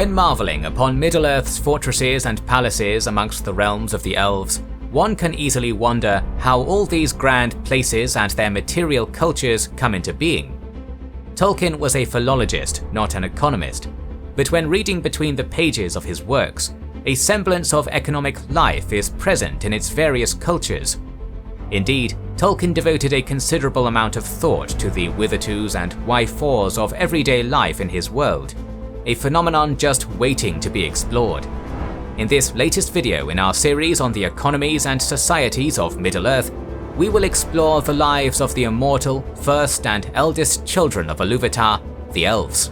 When marvelling upon Middle-earth's fortresses and palaces amongst the realms of the elves, one can easily wonder how all these grand places and their material cultures come into being. Tolkien was a philologist, not an economist, but when reading between the pages of his works, a semblance of economic life is present in its various cultures. Indeed, Tolkien devoted a considerable amount of thought to the whithertos and why-fors of everyday life in his world, a phenomenon just waiting to be explored. In this latest video in our series on the economies and societies of Middle-earth, we will explore the lives of the immortal, first and eldest children of Iluvatar, the Elves.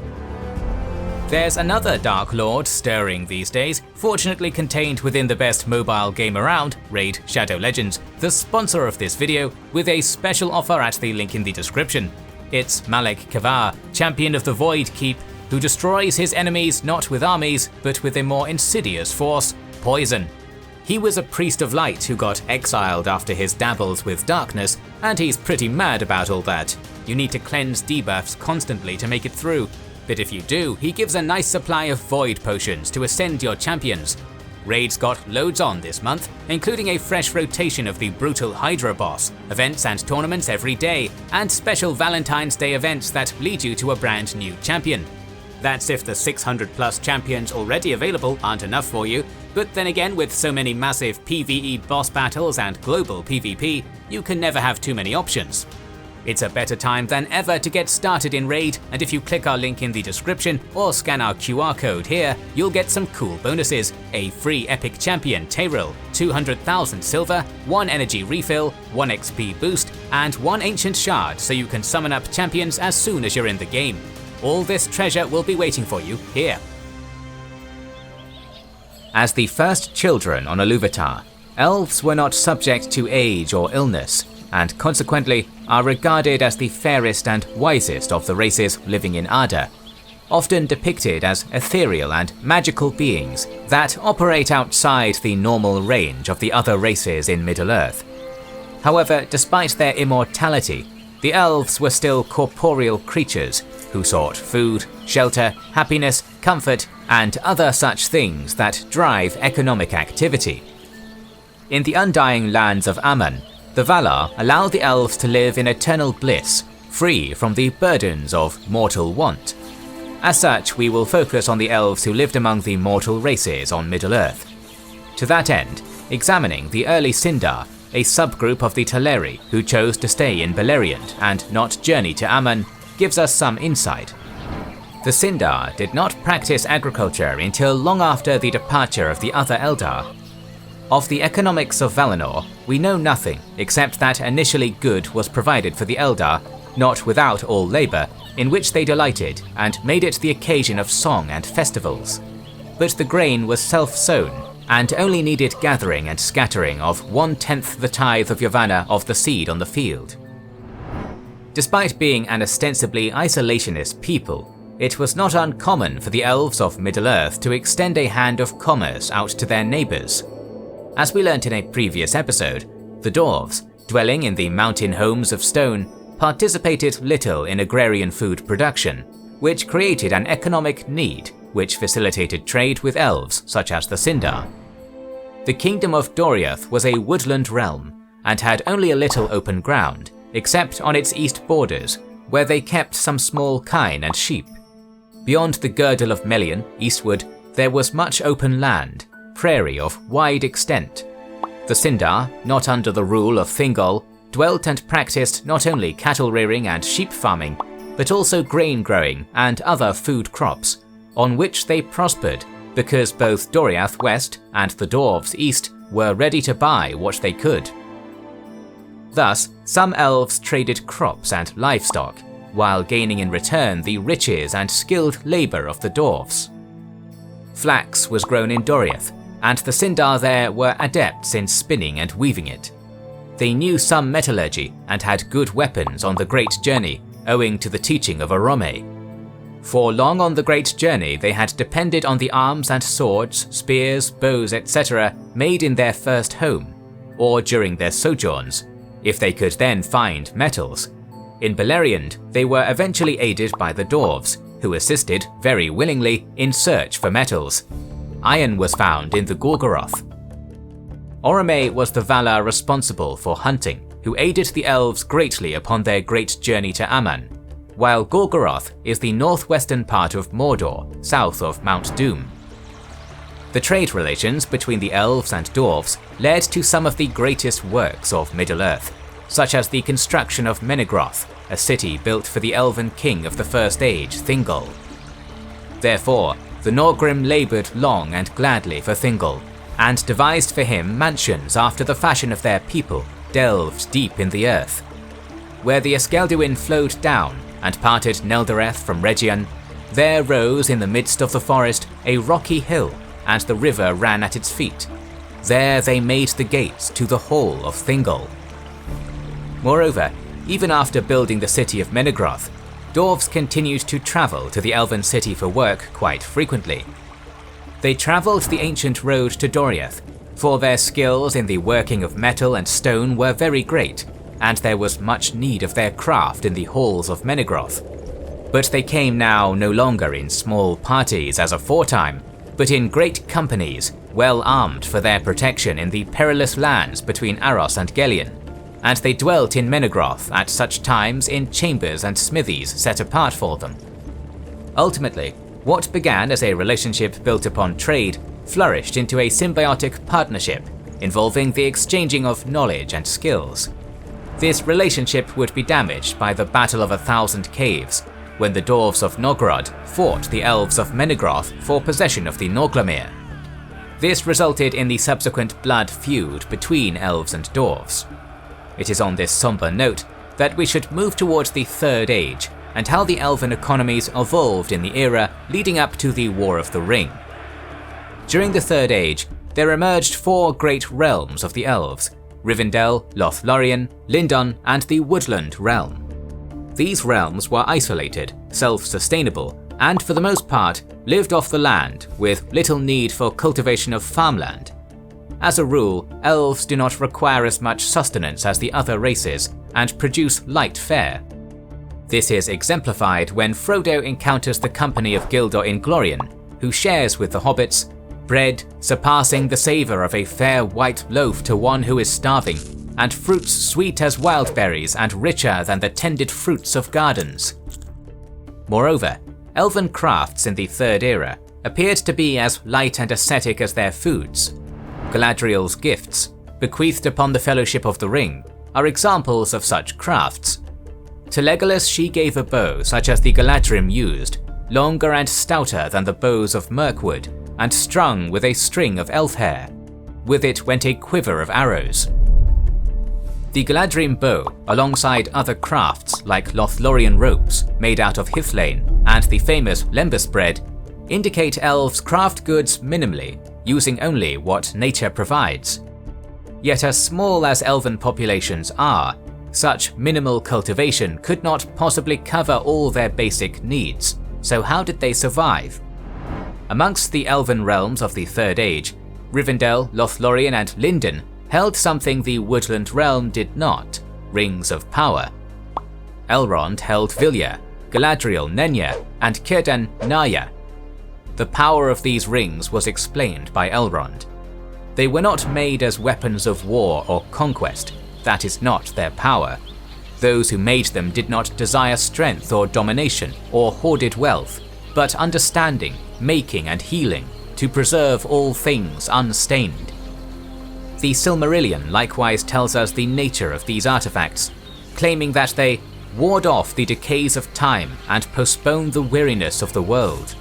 There's another Dark Lord stirring these days, fortunately contained within the best mobile game around, Raid Shadow Legends, the sponsor of this video, with a special offer at the link in the description. It's Malek Kavar, champion of the Void Keep, who destroys his enemies not with armies, but with a more insidious force, poison. He was a priest of light who got exiled after his dabbles with darkness, and he's pretty mad about all that. You need to cleanse debuffs constantly to make it through, but if you do, he gives a nice supply of void potions to ascend your champions. Raid's got loads on this month, including a fresh rotation of the brutal Hydra boss, events and tournaments every day, and special Valentine's Day events that lead you to a brand new champion. That's if the 600 plus champions already available aren't enough for you, but then again, with so many massive PvE boss battles and global PvP, you can never have too many options. It's a better time than ever to get started in Raid, and if you click our link in the description or scan our QR code here, you'll get some cool bonuses: a free epic champion Tayril, 200,000 silver, 1 energy refill, 1 XP boost, and 1 ancient shard so you can summon up champions as soon as you're in the game. All this treasure will be waiting for you here. As the first children on Iluvatar, elves were not subject to age or illness, and consequently are regarded as the fairest and wisest of the races living in Arda, often depicted as ethereal and magical beings that operate outside the normal range of the other races in Middle-earth. However, despite their immortality, the elves were still corporeal creatures who sought food, shelter, happiness, comfort, and other such things that drive economic activity. In the undying lands of Aman, the Valar allow the elves to live in eternal bliss, free from the burdens of mortal want. As such, we will focus on the elves who lived among the mortal races on Middle-earth. To that end, examining the early Sindar, a subgroup of the Teleri who chose to stay in Beleriand and not journey to Aman, gives us some insight. The Sindar did not practice agriculture until long after the departure of the other Eldar. Of the economics of Valinor, we know nothing except that initially good was provided for the Eldar, not without all labour, in which they delighted and made it the occasion of song and festivals. But the grain was self-sown, and only needed gathering and scattering of 1/10 the tithe of Yavanna of the seed on the field. Despite being an ostensibly isolationist people, it was not uncommon for the elves of Middle-earth to extend a hand of commerce out to their neighbours. As we learnt in a previous episode, the dwarves, dwelling in the mountain homes of stone, participated little in agrarian food production, which created an economic need which facilitated trade with elves such as the Sindar. The kingdom of Doriath was a woodland realm, and had only a little open ground, except on its east borders, where they kept some small kine and sheep. Beyond the girdle of Melian, eastward, there was much open land, prairie of wide extent. The Sindar, not under the rule of Thingol, dwelt and practiced not only cattle rearing and sheep farming, but also grain growing and other food crops, on which they prospered because both Doriath west and the dwarves east were ready to buy what they could. Thus, some elves traded crops and livestock, while gaining in return the riches and skilled labour of the dwarves. Flax was grown in Doriath, and the Sindar there were adepts in spinning and weaving it. They knew some metallurgy and had good weapons on the Great Journey, owing to the teaching of Arome. For long on the Great Journey they had depended on the arms and swords, spears, bows, etc. made in their first home, or during their sojourns, if they could then find metals. In Beleriand, they were eventually aided by the dwarves, who assisted very willingly in search for metals. Iron was found in the Gorgoroth. Orome was the Valar responsible for hunting, who aided the elves greatly upon their great journey to Aman, while Gorgoroth is the northwestern part of Mordor, south of Mount Doom. The trade relations between the elves and dwarves led to some of the greatest works of Middle-earth, such as the construction of Menegroth, a city built for the elven king of the First Age, Thingol. Therefore, the Norgrim laboured long and gladly for Thingol, and devised for him mansions after the fashion of their people, delved deep in the earth. Where the Eskelduin flowed down and parted Neldereth from Region, there rose in the midst of the forest a rocky hill, and the river ran at its feet. There they made the gates to the hall of Thingol. Moreover, even after building the city of Menegroth, dwarves continued to travel to the elven city for work quite frequently. They travelled the ancient road to Doriath, for their skills in the working of metal and stone were very great, and there was much need of their craft in the halls of Menegroth. But they came now no longer in small parties as aforetime, but in great companies, well armed for their protection in the perilous lands between Aros and Gelion, and they dwelt in Menegroth at such times in chambers and smithies set apart for them. Ultimately, what began as a relationship built upon trade flourished into a symbiotic partnership involving the exchanging of knowledge and skills. This relationship would be damaged by the Battle of 1,000 Caves, when the dwarves of Nogrod fought the elves of Menegroth for possession of the Norglamir. This resulted in the subsequent blood feud between elves and dwarves. It is on this somber note that we should move towards the Third Age and how the elven economies evolved in the era leading up to the War of the Ring. During the Third Age, there emerged 4 great realms of the elves: Rivendell, Lothlorien, Lindon, and the Woodland realm. These realms were isolated, self-sustainable, and for the most part lived off the land with little need for cultivation of farmland. As a rule, elves do not require as much sustenance as the other races and produce light fare. This is exemplified when Frodo encounters the company of Gildor Inglorion, who shares with the hobbits bread surpassing the savour of a fair white loaf to one who is starving, and fruits sweet as wild berries and richer than the tended fruits of gardens. Moreover, elven crafts in the Third Era appeared to be as light and ascetic as their foods. Galadriel's gifts, bequeathed upon the Fellowship of the Ring, are examples of such crafts. To Legolas she gave a bow such as the Galadrim used, longer and stouter than the bows of Mirkwood, and strung with a string of elf hair. With it went a quiver of arrows. The Galadrim bow, alongside other crafts like Lothlorien ropes made out of Hithlane and the famous lembas bread, indicate elves craft goods minimally, using only what nature provides. Yet as small as elven populations are, such minimal cultivation could not possibly cover all their basic needs, so how did they survive? Amongst the elven realms of the Third Age, Rivendell, Lothlorien, and Lindon held something the Woodland realm did not: rings of power. Elrond held Vilya, Galadriel Nenya, and Círdan Narya. The power of these rings was explained by Elrond. They were not made as weapons of war or conquest, that is not their power. Those who made them did not desire strength or domination or hoarded wealth, but understanding, making and healing, to preserve all things unstained. The Silmarillion likewise tells us the nature of these artifacts, claiming that they ward off the decays of time and postpone the weariness of the world.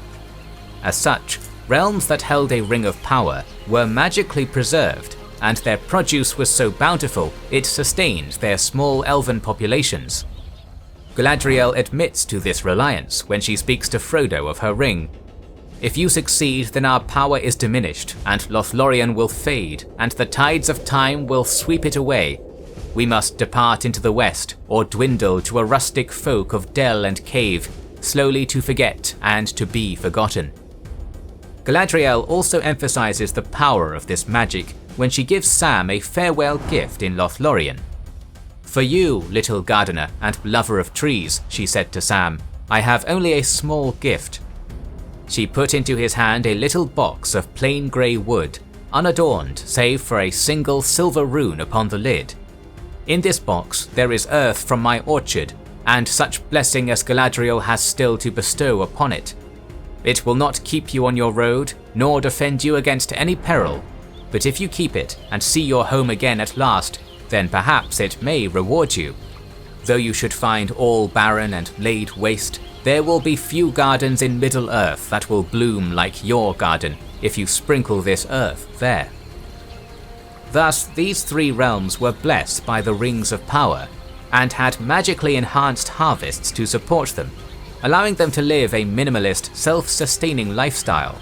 As such, realms that held a ring of power were magically preserved, and their produce was so bountiful it sustained their small elven populations. Galadriel admits to this reliance when she speaks to Frodo of her ring. If you succeed, then our power is diminished, and Lothlorien will fade, and the tides of time will sweep it away. We must depart into the west, or dwindle to a rustic folk of dell and cave, slowly to forget and to be forgotten. Galadriel also emphasizes the power of this magic when she gives Sam a farewell gift in Lothlorien. "For you, little gardener and lover of trees," she said to Sam, I have only a small gift." She put into his hand a little box of plain grey wood, unadorned save for a single silver rune upon the lid. "In this box there is earth from my orchard, and such blessing as Galadriel has still to bestow upon it. It will not keep you on your road, nor defend you against any peril, but if you keep it and see your home again at last, then perhaps it may reward you. Though you should find all barren and laid waste, there will be few gardens in Middle-earth that will bloom like your garden if you sprinkle this earth there." Thus, these three realms were blessed by the Rings of Power, and had magically enhanced harvests to support them, allowing them to live a minimalist, self-sustaining lifestyle.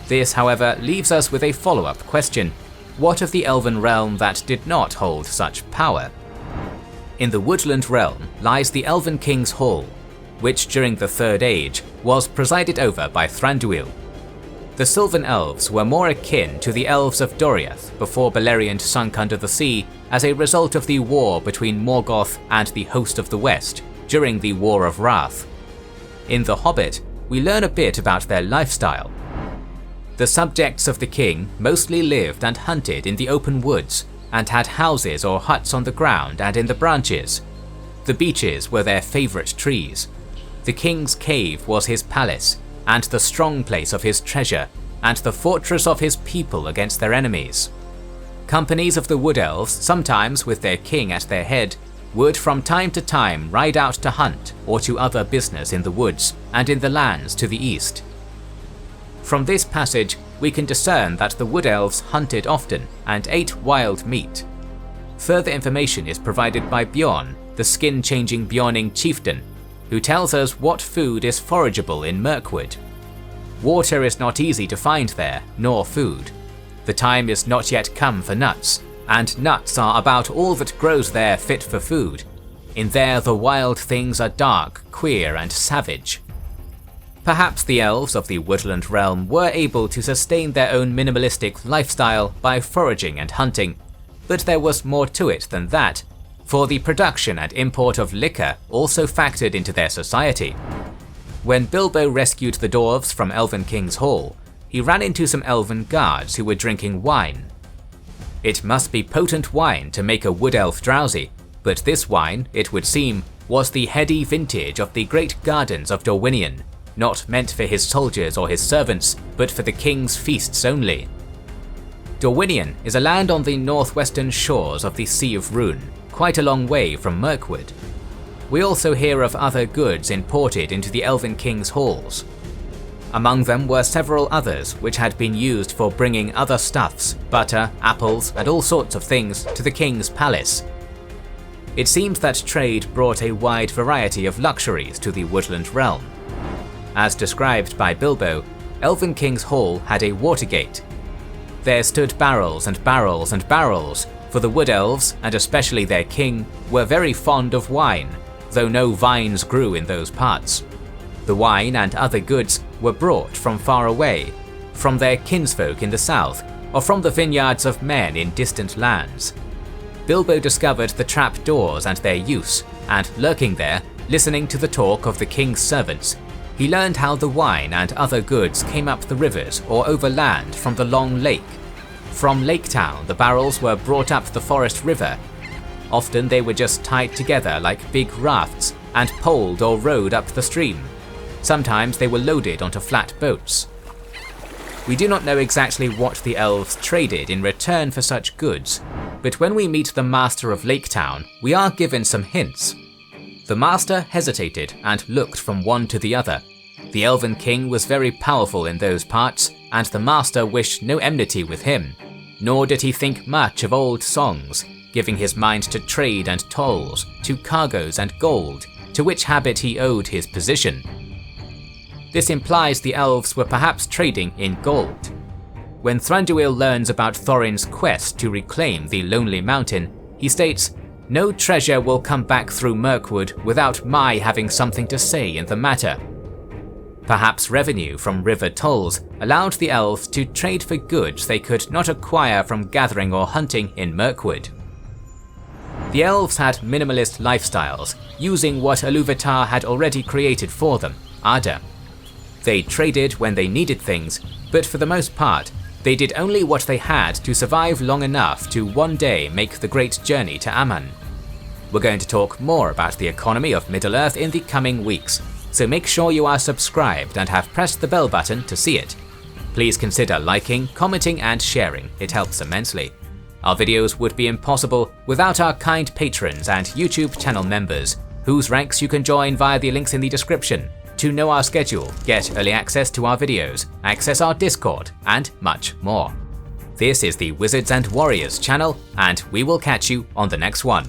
This, however, leaves us with a follow-up question: what of the Elven realm that did not hold such power? In the Woodland realm lies the Elven King's Hall, which during the Third Age was presided over by Thranduil. The Sylvan Elves were more akin to the Elves of Doriath before Beleriand sunk under the sea as a result of the war between Morgoth and the Host of the West during the War of Wrath. In The Hobbit, we learn a bit about their lifestyle. The subjects of the king mostly lived and hunted in the open woods, and had houses or huts on the ground and in the branches. The beeches were their favourite trees. The king's cave was his palace, and the strong place of his treasure, and the fortress of his people against their enemies. Companies of the Wood Elves, sometimes with their king at their head, would from time to time ride out to hunt or to other business in the woods and in the lands to the east. From this passage, we can discern that the Wood Elves hunted often and ate wild meat. Further information is provided by Bjorn, the skin-changing Bjorning chieftain, who tells us what food is forageable in Mirkwood. Water is not easy to find there, nor food. The time is not yet come for nuts, and nuts are about all that grows there fit for food. In there the wild things are dark, queer, and savage. Perhaps the elves of the Woodland realm were able to sustain their own minimalistic lifestyle by foraging and hunting, but there was more to it than that, for the production and import of liquor also factored into their society. When Bilbo rescued the dwarves from Elven King's Hall, he ran into some elven guards who were drinking wine. It must be potent wine to make a wood elf drowsy, but this wine, it would seem, was the heady vintage of the great gardens of Dorwinion, not meant for his soldiers or his servants, but for the king's feasts only. Dorwinion is a land on the northwestern shores of the Sea of Rhûn, quite a long way from Mirkwood. We also hear of other goods imported into the Elven King's halls. Among them were several others which had been used for bringing other stuffs, butter, apples, and all sorts of things to the king's palace. It seems that trade brought a wide variety of luxuries to the Woodland realm. As described by Bilbo, Elven King's Hall had a watergate. There stood barrels and barrels and barrels, for the Wood Elves, and especially their king, were very fond of wine, though no vines grew in those parts. The wine and other goods were brought from far away, from their kinsfolk in the south, or from the vineyards of men in distant lands. Bilbo discovered the trap doors and their use, and lurking there, listening to the talk of the king's servants, he learned how the wine and other goods came up the rivers or over land from the Long Lake. From Lake Town, the barrels were brought up the Forest River. Often they were just tied together like big rafts and poled or rowed up the stream. Sometimes they were loaded onto flat boats. We do not know exactly what the elves traded in return for such goods, but when we meet the master of Lake Town, we are given some hints. The master hesitated and looked from one to the other. The Elven King was very powerful in those parts, and the master wished no enmity with him. Nor did he think much of old songs, giving his mind to trade and tolls, to cargoes and gold, to which habit he owed his position. This implies the elves were perhaps trading in gold. When Thranduil learns about Thorin's quest to reclaim the Lonely Mountain, he states, "No treasure will come back through Mirkwood without my having something to say in the matter." Perhaps revenue from river tolls allowed the elves to trade for goods they could not acquire from gathering or hunting in Mirkwood. The elves had minimalist lifestyles, using what Iluvatar had already created for them, Ada. They traded when they needed things, but for the most part, they did only what they had to survive long enough to one day make the great journey to Aman. We're going to talk more about the economy of Middle-earth in the coming weeks, so make sure you are subscribed and have pressed the bell button to see it. Please consider liking, commenting and sharing, it helps immensely. Our videos would be impossible without our kind patrons and YouTube channel members, whose ranks you can join via the links in the description, to know our schedule, get early access to our videos, access our Discord, and much more. This is the Wizards and Warriors channel, and we will catch you on the next one.